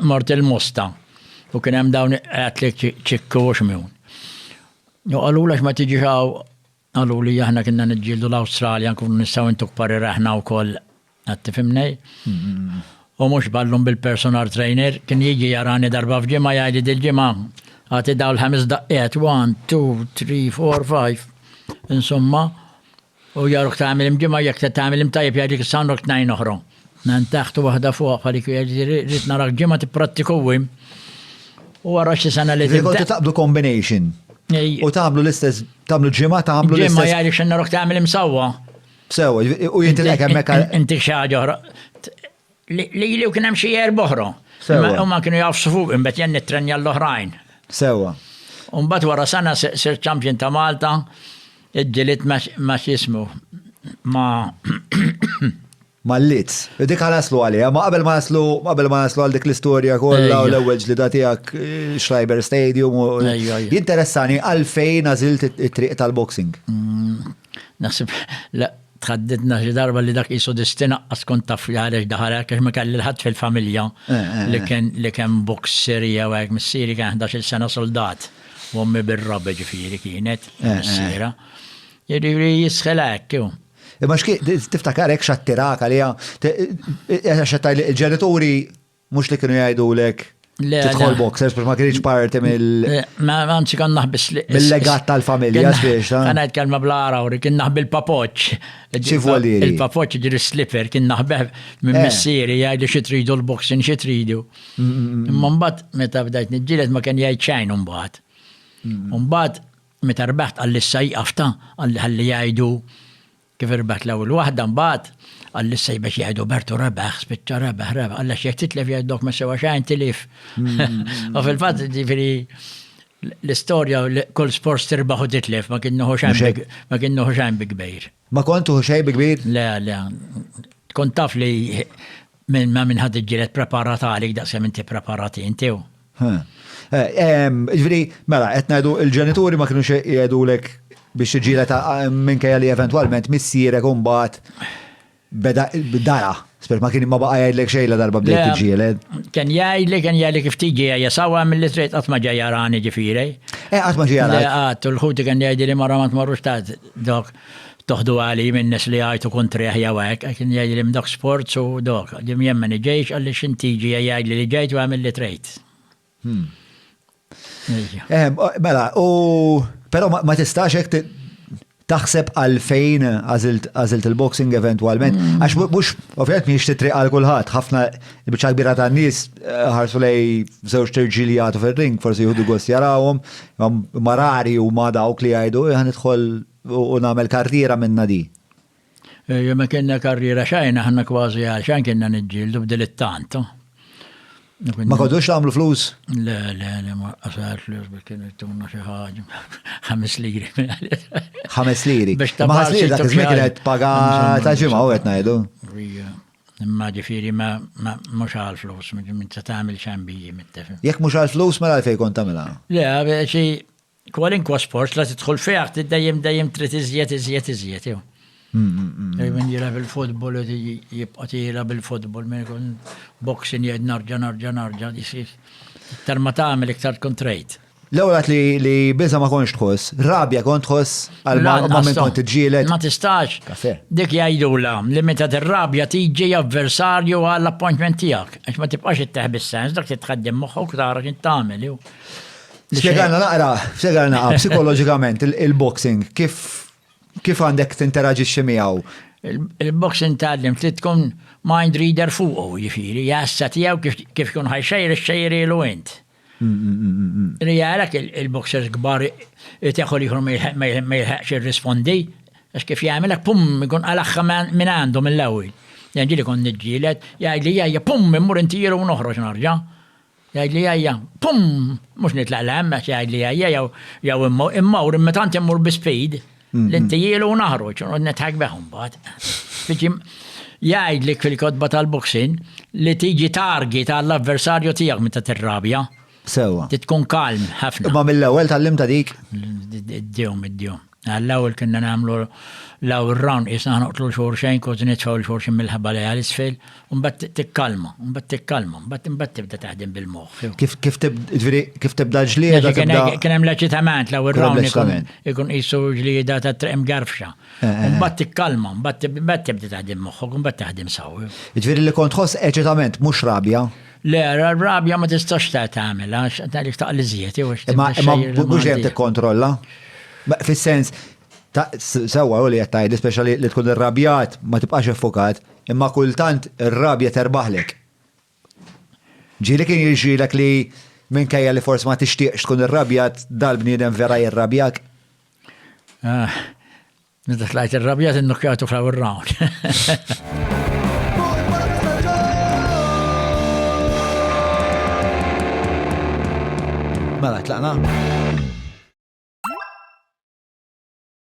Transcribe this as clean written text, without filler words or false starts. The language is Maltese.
Mort il-Musta. U kien hemm dawn għatlek ċikku u xmjun. U għallu lax ma tiġi xaw, għallu li aħna kienna nġildu l-Australja, nkunu nistaw intuk pari raħna u koll għatti fimnej. U mux ballum bil-personal trainer, kien jiġi jarani darba f'ġimma jgħidi dil-ġimma, għati daw l-5 daqqiet, 1, 2, 3, 4, 5, insomma, u jaruk ta'amil imġimma, jek ta'amil imtajib jgħidik s-sanrok 2 oħra. Nantaħtu wahda fuq, għalik jgħidi ritna rak ġimma t-prattikuwim. U għara xi sena li Kontu taqblu combination. U tagħmlu l-istess, tagħmlu ġimgħa tagħmlu l-istess. Ġimma jgħid x'inna rok tagħmel imsawwa. Sewa, u jinti lek hemmhekk. Inti xi ħaġa oħra. Li kien hemm xi jerb oħra. Huma kienu jafsu fuq imbagħad jien nittrenja l-oħrajn. Sewa. U mbagħad wara sena sir champion ta' Malta, iġġilit ma x'ismu Mal-Litz. Dik għal-aslu għalija, ma qabel ma naslu għal dik l-istorja kollha u l-ewwel ġlida tiegħek Schreiber Stadium. Jinteressani għalfejn għażilt it-triq tal-boxing. Naħseb, la, tħaddidna xi darba li dak qisu destina kont taf għaliex daħalek għax ma kelli l-ħadd fil-familja li kien boxer jew hekk missieri kien 11 sena soldat. U ommi bir-rabba ġifieri kienet missiera. Jiġifieri jisħel hekk. Imma tiftakar hekk xattirak għalija, il-ġenituri mhux li kienu jgħidulek tidħol boxers biex ma kienx parti Ma anzi kan naħbis mill-legat tal-familja spiex. Għana kelma bl-Arawri, kien naħbi l-papoċ. Il-papoċ ġiri slipper, kien naħbeh minn missieri jgħidu xi tridu l-boxing, xi tridu. Imma mbagħad meta bdejt niġġieled ma kien jgħid xejn mbagħad. Mbagħad meta rbaħt għall-issa jqafta għalli jgħidu kif irbaħt l-ewwel waħda mbagħad għall-issa biex jgħidu Bertu rebaħ, spiċċa rebaħ, għalla x'jekk titlef jgħidok ma sewa xejn tilif. U fil-fatt ġifieri l-istorja kull sport tirbaħ u titlef ma kiennu xejn bi kbir. Ma kontu xejn bi kbir? Le, kont taf li minn ħadd iġġieled preparat għalik daqskemm inti preparati inti. Ġifieri, mela qed ngħidu il-ġenituri ma kienux jgħidulek biex iġġieled minkejja li eventwalment missierek u mbagħad beda dara. Spert ma kien ma baqa' jgħidlek xejn la darba bdejt tiġġieled. Kien jgħidli kif tiġi hija sawwa milli trid qatt ma ġej jarani ġifieri. Qatt ma ġej jarani. Qatt l-ħuti kien jgħidli mara ma tmorrux ta' dok toħdu għali minn nies li għajtu kontrih jew hekk, kien jgħidli mdok sports u dok. Dim jien ma niġejx għalli x'intiġi jgħidli li ġejt u għamil li trid. Mela, però ma tistax hekk taħseb għalfejn għażilt il-boxing eventwalment. Għax mhux ovvjament mhix titriq għal kulħadd, ħafna biċċa kbira tan-nies ħarsu lej żewġ tirġilijatu fir-ring, forsi jieħdu gost jarawhom, ma rari u ma dawk li jgħidu ħanidħol u nagħmel karriera minna di. Ma kienna karriera xejn aħna kważi għal xejn kienna niġġieldu b'dilettant. Ma kodux tagħmlu flus? Le, ma qasar flus biex kienu jtuna xi ħaġa. 5 liri. 5 liri. Ma 5 liri dak iż-żmien kienet paga ta' ġimgħa u qed ngħidu. Imma ġifieri ma mhux għal flus, minn se tagħmel xejn biji mittefem. Jekk mhux għal flus mela għalfejn kont tagħmilha? Le, xi kwalinkwa sport la tidħol fih dejjem trid iżjed. Minn jira bil-futbol, jibqa tira bil-futbol, minn kun boxing jgħid narġa, jisir. Iktar ma tagħmel iktar kontrejt. L-ewwel li biża ma konx tħoss, rabja kont tħoss għal ma minn kont tiġġieled. Ma tistax. Dik jgħidula li meta tirrabja tiġi avversarju għall appointment tiegħek. Għax ma tibqax ittieħ sens dak titħaddem moħħok tara kien tagħmel. Spjegana naqra psikoloġikament il-boxing kif għandek tinteraġixxi miegħu? Il-boxing tgħallem trid tkun mind reader fuqu jifieri, jassa tiegħu kif kun ħajxejr ilu int. Rijalek il-boxers kbar teħol jħor ma jilħaqx irrispondi, għax kif jagħmelek pum ikun għalaħħa minn għandu mill-ewwel. Ġieli kon niġġieled, jgħidli jgħajja pum immur intieru u noħroġ narġa'. Jgħidli jgħajja pum mhux nitlaq l-hemm għax jgħidli jgħajja jew immawr imma tant immur bi speed. L-intijielu naħroġ, netħak beħum bat. Jgħidlik fil-kodba tal-boxing li tiġi target għall-avversarju tiegħek meta tirrabja. Sewa. Titkun kalm ħafna. Ma mill-ewwel tal-lim ta' dik? Id-djum. Għall-ewwel kienna nagħmlu law ir-round isna noqtlu xorxejn kont nitfgħu l-xorxin mill-ħabba li għal-isfel, u mbagħad tikkalma, mbagħad tibda taħdem bil-moħħ. Kif tibda ġlieda Kien hemm l-eċitament law ir-round ikun qisu ġlieda ta' treq mgarfxa. U mbagħad tikkalma, mbagħad tibda taħdem moħħok, u mbagħad taħdem sew. Ġifieri li kont tħoss eċitament mhux rabja. Le, rabja ma tistax tagħmel għax tagħlik taqli żied jew imma mhux hemm tikkontrolla. Fis-sens sewwa u li qed tgħid speċjali li tkun irrabjat ma tibqax effukat, imma kultant ir-rabja terbaħlek. Ġieli kien jiġrilek li minkejja li forsi ma tixtieqx tkun irrabjat dal-bniedem vera jirrabjak. Nida tlajt irrabjat innukjatu fl round. Mela tlaqna.